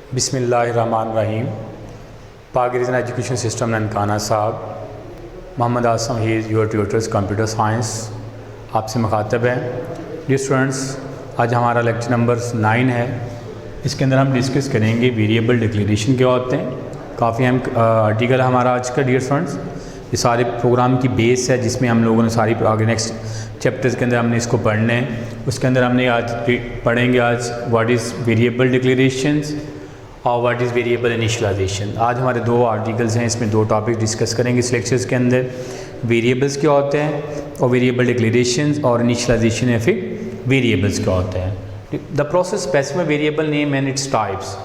बिस्मिल्लाहिर्रहमानिर्रहीम। Pakistan education system Nankana Sahib, Mohammad Asim he is your tutors computer science आपसे मुखातब है। डियर स्टूडेंट्स, आज हमारा लेक्चर नंबर 9 है। इसके अंदर हम डिस्कस करेंगे वेरिएबल डिक्लेरेशन क्या होते हैं। काफ़ी अहम आर्टिकल हमारा आज का। डियर स्टूडेंट्स, ये सारे प्रोग्राम की बेस है जिसमें हम लोगों ने सारी आगे नेक्स्ट चैप्टर्स के अंदर हमने इसको पढ़ने हैं। उसके अंदर हमने आज पढ़ेंगे व्हाट इज़ वेरिएबल डिक्लेरेशंस और व्हाट इज़ वेरिएबल इनिशियलाइजेशन। आज हमारे 2 आर्टिकल्स हैं, इसमें 2 टॉपिक डिस्कस करेंगे इस लेक्चर्स के अंदर। वेरिएबल्स क्या होते हैं और वेरिएबल डिक्लेरेशंस और इनिशियलाइजेशन या फिर वेरिएबल्स क्या होते हैं। The process specify variable name and its types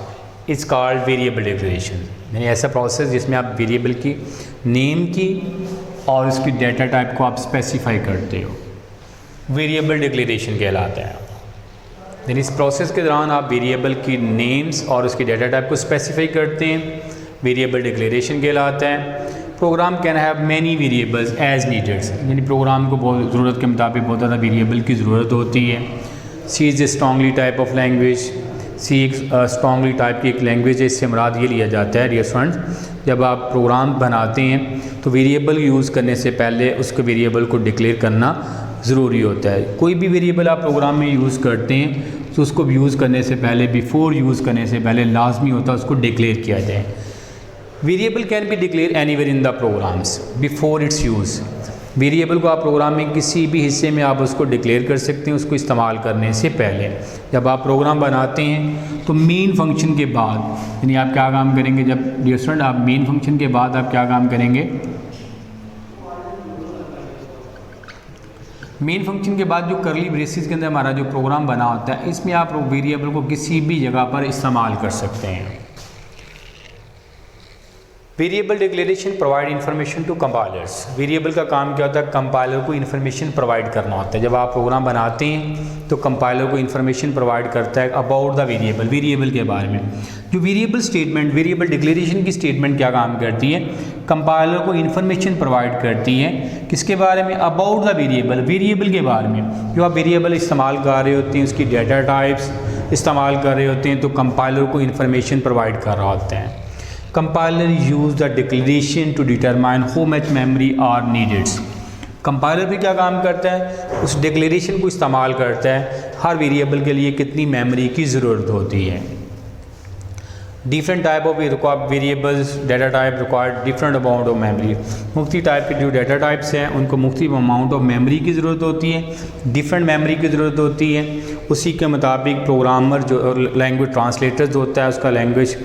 is called variable declaration. यानी ऐसा प्रोसेस जिसमें आप वेरिएबल की नेम की और उसकी डेटा टाइप को आप स्पेसिफाई करते हो, वेरिएबल डिक्लेरेशन कहलाता है। यानी इस प्रोसेस के दौरान आप वेरिएबल की नेम्स और उसकी डेटा टाइप को स्पेसिफाई करते हैं, वेरिएबल डिक्लेरेशन कहलाता है। Program can have many variables as needed. यानी प्रोग्राम को बहुत ज़रूरत के मुताबिक बहुत ज़्यादा वेरिएबल की ज़रूरत होती है। C is a strongly type of language. C एक स्ट्रॉन्गली टाइप की एक लैंग्वेज है। इससे मुराद ये लिया जाता है डियर स्टूडेंट्स, जब आप प्रोग्राम बनाते हैं तो वेरिएबल यूज़ करने से पहले उसके वेरिएबल को डिक्लेयर करना ज़रूरी होता है। कोई भी वेरिएबल आप प्रोग्राम में यूज़ करते हैं तो उसको यूज़ करने से पहले, बिफोर यूज़ करने से पहले लाजमी होता है उसको डिक्लेयर किया जाए। Variable can be declare anywhere in the programs before its use. Variable को आप प्रोग्राम में किसी भी हिस्से में आप उसको डिक्लेयर कर सकते हैं उसको इस्तेमाल करने से पहले। जब आप प्रोग्राम बनाते हैं तो मेन फंक्शन के बाद, यानी आप क्या काम करेंगे, जब डियर स्टूडेंट आप मेन फंक्शन के बाद आप क्या काम करेंगे, मेन फंक्शन के बाद जो करली ब्रेसेस के अंदर हमारा जो प्रोग्राम बना होता है, इसमें आप वेरिएबल को किसी भी जगह पर इस्तेमाल कर सकते हैं। Variable declaration provide information to compilers. Variable का काम क्या होता है, कंपाइलर को इन्फॉर्मेशन प्रोवाइड करना होता है। जब आप प्रोग्राम बनाते हैं तो कंपाइलर को इन्फॉर्मेशन प्रोवाइड करता है अबाउट द वेरिएबल, वेरिएबल के बारे में। जो वेरिएबल स्टेटमेंट, वेरिएबल डिक्लेरेशन की स्टेटमेंट क्या काम करती है, कंपाइलर को इन्फॉर्मेशन प्रोवाइड करती है किसके बारे में, अबाउट द वेरिएबल, वेरिएबल के बारे में। जो आप वेरिएबल इस्तेमाल कर रहे होते हैं उसकी डेटा टाइप्स इस्तेमाल कर रहे होते हैं तो कंपाइलर को इन्फॉर्मेशन प्रोवाइड कर रहा होता है। Compiler use the declaration to determine how much memory are needed. Compiler भी क्या काम करता है, उस डिक्लेरेशन को इस्तेमाल करता है हर वेरिएबल के लिए कितनी मेमोरी की ज़रूरत होती है। Different type of variables data type required different amount of memory. मुख्तलिफ टाइप के जो डेटा टाइप्स हैं उनको मुख्तलिफ अमाउंट ऑफ मेमोरी की ज़रूरत होती है, डिफरेंट मेमोरी की ज़रूरत होती है। उसी के मुताबिक प्रोग्रामर जो लैंग्वेज ट्रांसलेटर जो होता है उसका लैंग्वेज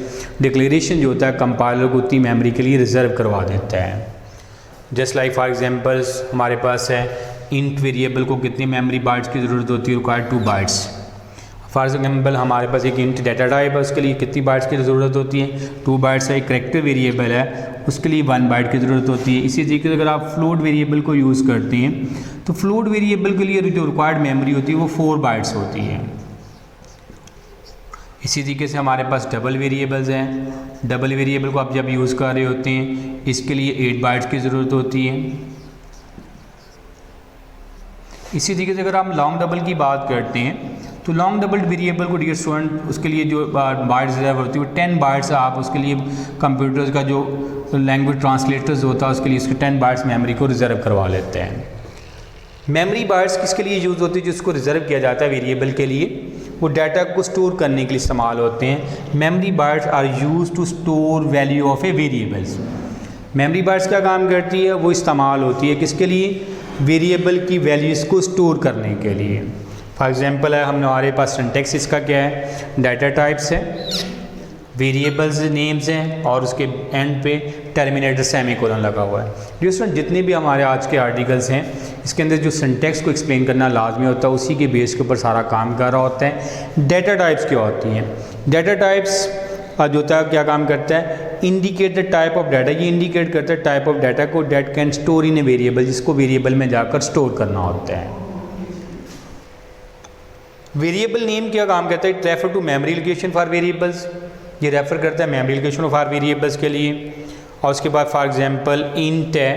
डिक्लेरेशन जो होता है कंपाइलर को उतनी मेमोरी के लिए रिजर्व करवा देता है। जस्ट लाइक फॉर एग्जांपल्स हमारे पास है इंट वेरिएबल को कितनी मेमोरी बाइट्स की ज़रूरत होती है, रिक्वायर्ड 2 बाइट्स। फॉर एग्जाम्पल हमारे पास एक इंट डेटा टाइप है, उसके लिए कितनी बाइट्स की ज़रूरत होती है, 2 बाइट्स है। एक करैक्टर वेरिएबल है उसके लिए 1 बाइट की ज़रूरत होती है। इसी तरीके से अगर आप फ्लोट वेरिएबल को यूज़ करते हैं तो फ्लोट वेरिएबल के लिए जो रिक्वायर्ड मेमोरी होती है वो 4 बाइट्स होती है। इसी तरीके से हमारे पास डबल वेरिएबल्स हैं। डबल वेरिएबल को आप जब यूज़ कर रहे होते हैं इसके लिए 8 बाइट्स की ज़रूरत होती है। इसी तरीके से अगर हम लॉन्ग डबल की बात करते हैं तो लॉन्ग डबल वेरिएबल को डियर स्टूडेंट उसके लिए जो बाइट्स रिजर्व होती है वो 10 बाइट्स आप उसके लिए कंप्यूटर्स का जो लैंग्वेज ट्रांसलेटर्स होता है उसके लिए उसके 10 बाइट्स मेमोरी को रिजर्व करवा लेते हैं। मेमोरी बाइट्स किसके लिए यूज़ होती है, जिसको रिजर्व किया जाता है वेरिएबल के लिए, वो डाटा को स्टोर करने के लिए इस्तेमाल होते हैं। Memory bytes are use to store value of a variables. Memory bytes का काम करती है, वो इस्तेमाल होती है किसके लिए, वेरिएबल की वैल्यूज़ को स्टोर करने के लिए। फॉर एग्जांपल है हमारे पास सिंटैक्स इसका क्या है, डाटा टाइप्स है, वेरिएबल्स नेम्स हैं और उसके एंड पे टर्मिनेटर सेमीकोलन लगा हुआ है। डियर स्टूडेंट, जितने भी हमारे आज के आर्टिकल्स हैं इसके अंदर जो सिंटैक्स को एक्सप्लेन करना लाजमी होता है, उसी के बेस के ऊपर सारा काम कर रहा होता है। डाटा टाइप्स क्या होती हैं, डाटा टाइप्स जो होता है क्या काम करता है, indicate the type of data. ये इंडिकेट करता है टाइप ऑफ डाटा को date can store in a variable, जिसको वेरिएबल में जाकर स्टोर करना होता है। वेरिएबल नेम क्या काम करता है, it refer to memory location for variables. ये रेफ़र करता है मेमोरी लोकेशन फॉर वेरिएबल्स के लिए। और उसके बाद फॉर एग्जांपल इंट है,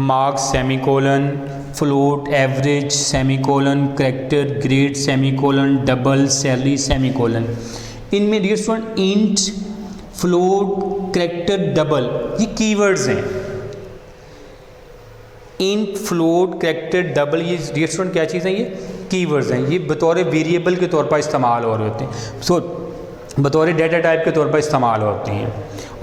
marks semicolon, float, average semicolon, character, grade semicolon, double, salary semicolon. इनमें dear student int, float, character, double, ये कीवर्ड्स हैं। इंट, फ्लोट, कैरेक्टर, डबल, ये डियर स्टूडेंट क्या चीज़ हैं? ये कीवर्ड्स हैं। ये बतौर वेरिएबल के तौर पर इस्तेमाल हो रहे होते हैं। सो बतौर डाटा टाइप के तौर पर इस्तेमाल होती हैं।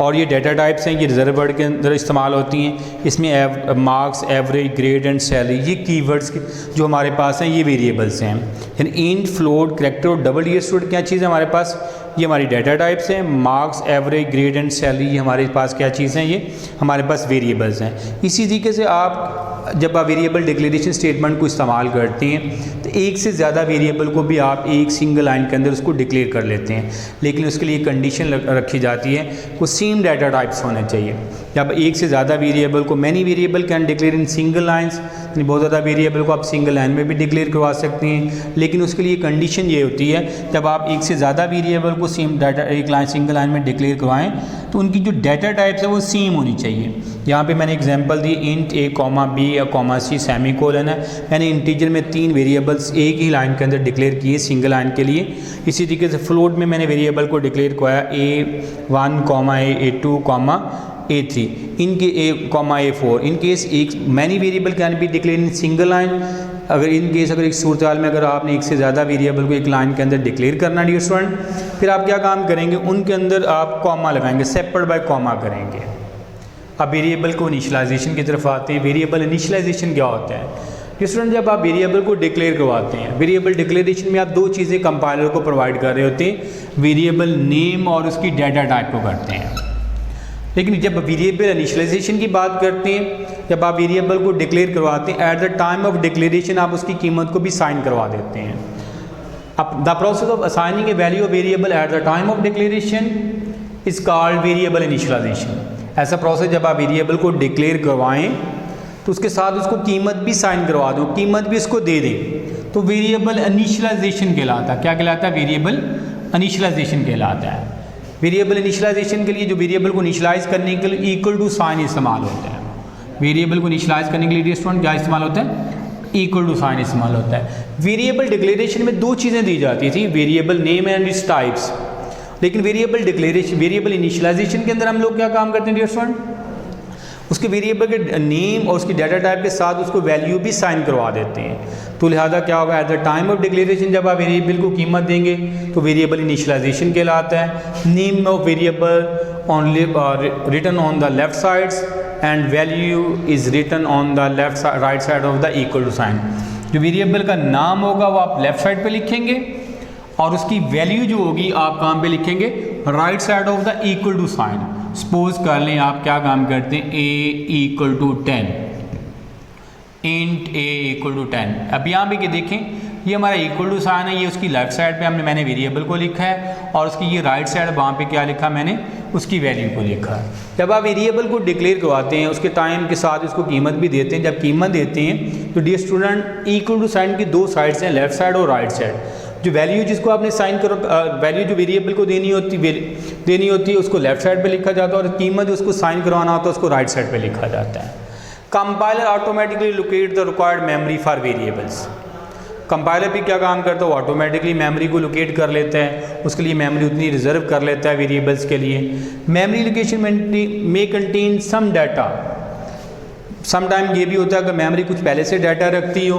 और ये डाटा टाइप्स हैं, ये रिजर्व वर्ड के अंदर इस्तेमाल होती हैं। इसमें marks, average, grade and salary, ये कीवर्ड्स जो हमारे पास हैं ये वेरिएबल्स हैं। यानी इंट, फ्लोट, कैरेक्टर और डबल, ये स्टूडेंट क्या चीज़ है हमारे पास? ये हमारी डाटा टाइप्स हैं। Marks, average, grade and salary, ये हमारे पास क्या चीज़ हैं? ये हमारे पास वेरिएबल्स हैं। इसी तरीके से आप जब आप वेरिएबल डिक्लेरेशन स्टेटमेंट को इस्तेमाल करते हैं तो एक से ज़्यादा वेरिएबल को भी आप एक सिंगल लाइन के अंदर उसको डिक्लेयर कर लेते हैं, लेकिन उसके लिए कंडीशन रखी जाती है वो सेम डाटा टाइप्स होने चाहिए। जब एक से ज़्यादा वेरिएबल को, many variable can declare in single lines, यानी बहुत ज़्यादा वेरिएबल को आप सिंगल लाइन में भी डिक्लेयर करवा सकते हैं, लेकिन उसके लिए कंडीशन ये होती है जब आप एक से ज़्यादा वेरिएबल को सेम डाटा एक लाइन सिंगल लाइन में डिक्लेयर करवाएं तो उनकी जो डाटा टाइप्स है वो सेम होनी चाहिए। यहाँ पे मैंने एग्जांपल दी, इंट ए कॉमा बी या कॉमा सी सेमी कोलन है। मैंने इंटीजर में 3 वेरिएबल्स एक ही लाइन के अंदर डिक्लेयर किए सिंगल लाइन के लिए। इसी तरीके से फ्लोट में मैंने वेरिएबल को डिक्लेयर करवाया A1 comma A2 comma A3, इनके A comma A4। In case एक many variable can be declare in single line. अगर इन केस अगर एक सूरत हाल में अगर आपने एक से ज़्यादा वेरिएबल को एक लाइन के अंदर डिक्लेयर करना डियर स्टूडेंट, फिर आप क्या काम करेंगे? उनके अंदर आप कॉमा लगाएंगे, सेपरेट बाय कॉमा करेंगे। अब वेरिएबल को इनिशियलाइजेशन की तरफ आते हैं। वेरिएबल इनिशियलाइजेशन क्या होता है? डियर स्टूडेंट, जब आप वेरिएबल को डिक्लेयर करवाते हैं, वेरिएबल डिक्लेरेशन में आप 2 चीज़ें कंपाइलर को प्रोवाइड कर रहे होते हैं, वेरिएबल नेम और उसकी डाटा टाइप को करते हैं। लेकिन जब वेरिएबल इनिशियलाइजेशन की बात करते हैं, जब आप वेरिएबल को डिक्लेयर करवाते हैं, eight the time of declaration आप उसकी कीमत को भी साइन करवा देते हैं। अब the process of assigning a value of variable at the time of declaration is called variable initialization. ऐसा प्रोसेस जब आप वेरिएबल को डिक्लेयर करवाएं तो उसके साथ उसको कीमत भी साइन करवा दो, कीमत भी इसको दे दें, तो वेरिएबल इनिशियलाइजेशन कहलाता है। क्या कहलाता है? वेरिएबल इनिशियलाइजेशन कहलाता है। वेरिएबल इनिशियलाइजेशन के लिए जो वेरिएबल को इनिशियलाइज करने के लिए इक्वल टू साइन इस्तेमाल होता है। वेरिएबल को इनिशियलाइज करने के लिए स्टूडेंट क्या इस्तेमाल होता है? इक्वल टू साइन इस्तेमाल होता है। वेरिएबल डिक्लेरेशन में 2 चीज़ें दी जाती थी, variable name and its types. लेकिन वेरिएबल डिक्लेरेशन, वेरिएबल इनिशियलाइजेशन के अंदर हम लोग क्या काम करते हैं डियर स्टूडेंट? उसके वेरिएबल के नेम और उसकी डाटा टाइप के साथ उसको वैल्यू भी साइन करवा देते हैं। तो लिहाजा क्या होगा? Eight the time of declaration जब आप वेरिएबल को कीमत देंगे तो वेरिएबल इनिशियलाइजेशन कहलाता है। Name of variable only written on the left sides and value is written on the left right side of the equal to sign. जो variable का नाम होगा वो आप लेफ्ट साइड पे लिखेंगे और उसकी वैल्यू जो होगी आप कहाँ पे लिखेंगे? Right side of the equal to sign. Suppose कर लें आप क्या काम करते हैं? a = 10, int a = 10। अब यहाँ पे देखें, ये हमारा इक्वल टू साइन है, ये उसकी लेफ्ट साइड पे मैंने वेरिएबल को लिखा है और उसकी ये राइट साइड वहाँ पे क्या लिखा मैंने? उसकी वैल्यू को लिखा है। जब आप वेरिएबल को डिक्लेयर करवाते हैं उसके टाइम के साथ उसको कीमत भी देते हैं। जब कीमत देते हैं तो dear student equal to sign की 2 साइड्स हैं, लेफ्ट साइड और राइट साइड। जो वैल्यू जिसको आपने साइन करो, वैल्यू जो वेरिएबल को देनी होती है उसको लेफ्ट साइड पे लिखा जाता है और कीमत उसको साइन करवाना होता है उसको राइट साइड पे लिखा जाता है। Compiler automatically locate the required memory for variables. Compiler भी क्या काम करता है? वो ऑटोमेटिकली मेमोरी को लोकेट कर लेता है, उसके लिए मेमोरी उतनी रिजर्व कर लेता है वेरिएबल्स के लिए। मेमोरी लोकेशन में content some data. Some time ये भी होता है कि मेमोरी कुछ पहले से डाटा रखती हो,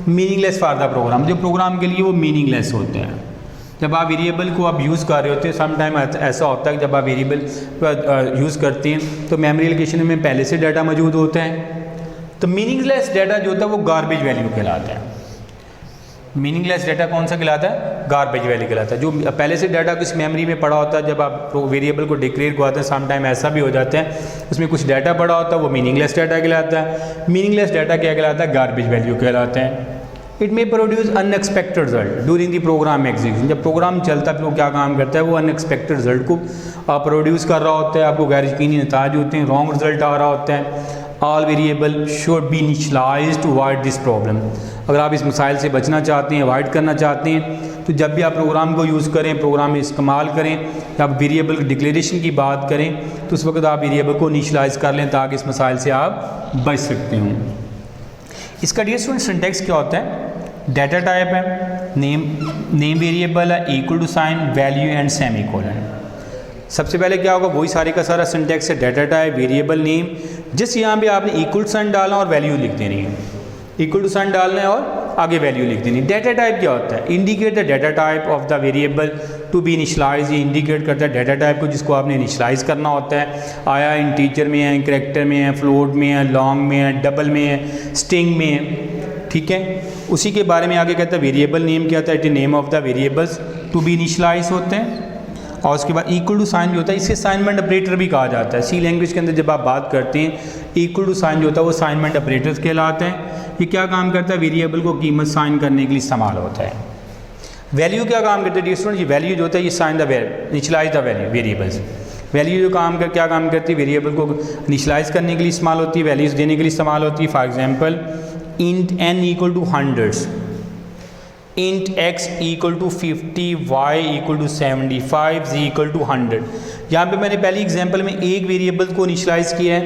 मीनिंगलेस फॉर द प्रोग्राम, जो प्रोग्राम के लिए वो मीनिंगलेस होते हैं। जब आप वेरिएबल को आप यूज़ कर रहे होते हैं, सम टाइम ऐसा होता है कि जब आप वेरिएबल यूज़ करते हैं तो मेमोरी लोकेशन में पहले से डाटा मौजूद होता है, तो मीनिंगलेस डाटा जो होता है वो गार्बेज वैल्यू कहलाता है। मीनिंगलेस डाटा कौन सा कहलाता है? गार्बेज वैल्यू कहलाता है। जो पहले से डाटा किस मेमोरी में पड़ा होता है, जब आप वेरिएबल को डिक्लेयर करवाते हैं सम टाइम ऐसा भी हो जाता है उसमें कुछ डाटा पड़ा होता है, वो मीनिंगलेस डाटा कहलाता है। मीनिंगलेस डाटा क्या कहलाता है? गार्बेज वैल्यू कहलाता है। It may produce unexpected result during the program execution. जब प्रोग्राम चलता है तो वो क्या काम करता है? वो अनएक्सपेक्टेड रिजल्ट को प्रोड्यूस कर रहा होता है, आपको गैर यकीनी नताज होते हैं, रॉन्ग रिजल्ट आ रहा होता है। All variable should be initialized to avoid this problem. अगर आप इस मसाइल से बचना चाहते हैं, अवॉइड करना चाहते हैं, तो जब भी आप प्रोग्राम को यूज़ करें, प्रोग्राम में इस्तेमाल करें, या आप वेरिएबल डिक्लेरेशन की बात करें तो उस वक्त आप वेरिएबल को इनिशियलाइज कर लें ताकि इस मसाइल से आप बच सकते हों। इसका डियर स्टूडेंट सिंटैक्स क्या होता है? डाटा टाइप है, नेम वेरिएबल है, equal to sign, value and semicolon. सबसे पहले क्या होगा, वही सारे का सारा सिंटैक्स है, डाटा टाइप, वेरिएबल नेम। जिस यहाँ पे आपने इक्वल टू साइन डालना और वैल्यू लिख देनी है, इक्वल टू साइन डालना है और आगे वैल्यू लिख देनी। डाटा टाइप क्या होता है, indicate the data type of the variable to be initialize. ये इंडिकेट करता है डाटा टाइप को जिसको आपने इनिशलाइज करना होता है। आया इंटीजर में है, कैरेक्टर में है, फ्लोट में है, लॉन्ग में है, डबल में है, स्ट्रिंग में है, ठीक है। उसी के बारे में आगे कहता है वेरिएबल नेम क्या होता है, it name of the variables to be initialize होते हैं। और उसके बाद इक्वल टू साइन जो होता है, इसे असाइनमेंट ऑपरेटर भी कहा जाता है। सी लैंग्वेज के अंदर जब आप बात करते हैं, इक्वल टू साइन जो होता है वो असाइनमेंट ऑपरेटर्स कहलाते हैं। ये क्या काम करता है, वेरिएबल को कीमत साइन करने के लिए इस्तेमाल होता है। वैल्यू क्या काम करता है डियर स्टूडेंट, ये वैल्यू जो होता है ये sign the initialize the value variables. Value जो क्या काम करती है, वेरिएबल को इनिशियलाइज करने के लिए इस्तेमाल होती है, वैल्यूज़ देने के लिए इस्तेमाल होती है। For example int n equal to 100, int x equal to 50, y equal to 75, z equal to 100। यहाँ पे मैंने पहली एग्जांपल में एक वेरिएबल को इनिशियलाइज़ किया है।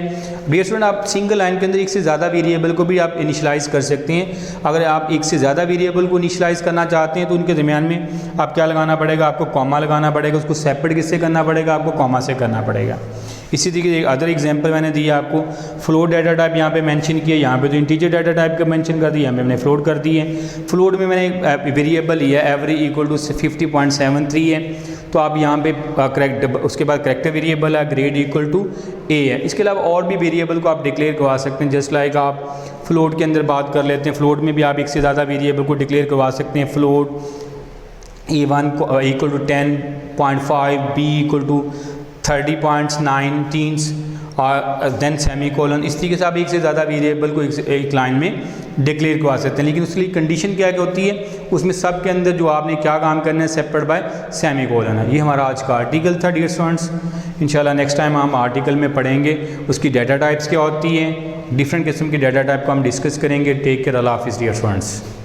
डियर स्टूडेंट, आप सिंगल लाइन के अंदर एक से ज़्यादा वेरिएबल को भी आप इनिशियलाइज़ कर सकते हैं। अगर आप एक से ज़्यादा वेरिएबल को इनिशियलाइज़ करना चाहते हैं तो उनके दरमियान में आप क्या लगाना पड़ेगा, आपको कॉमा लगाना पड़ेगा। उसको सेपरेट किससे करना पड़ेगा, आपको कॉमा से करना पड़ेगा। इसी तरीके से अदर एग्जांपल मैंने दिया आपको, फ्लोट डाटा टाइप यहाँ पे मेंशन किया, यहाँ पे तो इंटीजर डाटा टाइप का मेंशन कर दिया, यहाँ पे मैंने फ्लोट कर दी है। फ्लोट में मैंने वेरिएबल लिया एवरेज इक्वल टू 50.73 है, तो आप यहाँ पे करेक्ट, उसके बाद करेक्टर वेरिएबल है, ग्रेड इक्वल टू ए है। इसके अलावा और भी वेरिएबल को आप डिक्लेयर करवा सकते हैं। जस्ट लाइक आप फ्लोट के अंदर बात कर लेते हैं, फ्लोट में भी आप एक से ज़्यादा वेरिएबल को डिक्लेयर करवा सकते हैं। Float A1 equal to 10.5, B equal to 30.19 और देन सेमी कोलन। इस तरीके से आप एक से ज़्यादा वेरिएबल को एक लाइन में डिक्लेयर करवा सकते हैं। लेकिन उसके लिए कंडीशन क्या होती है, उसमें सब के अंदर जो आपने क्या काम करना है, सेपरेट बाय सेमी कोलन है। ये हमारा आज का आर्टिकल था डियर स्टूडेंट्स। इंशाल्लाह नेक्स्ट टाइम हम आर्टिकल में पढ़ेंगे उसकी डाटा टाइप्स क्या होती हैं, डिफरेंट किस्म की डाटा टाइप को हम डिस्कस करेंगे। टेक केयर, अल्लाह हाफिज़ डियर स्टूडेंट्स।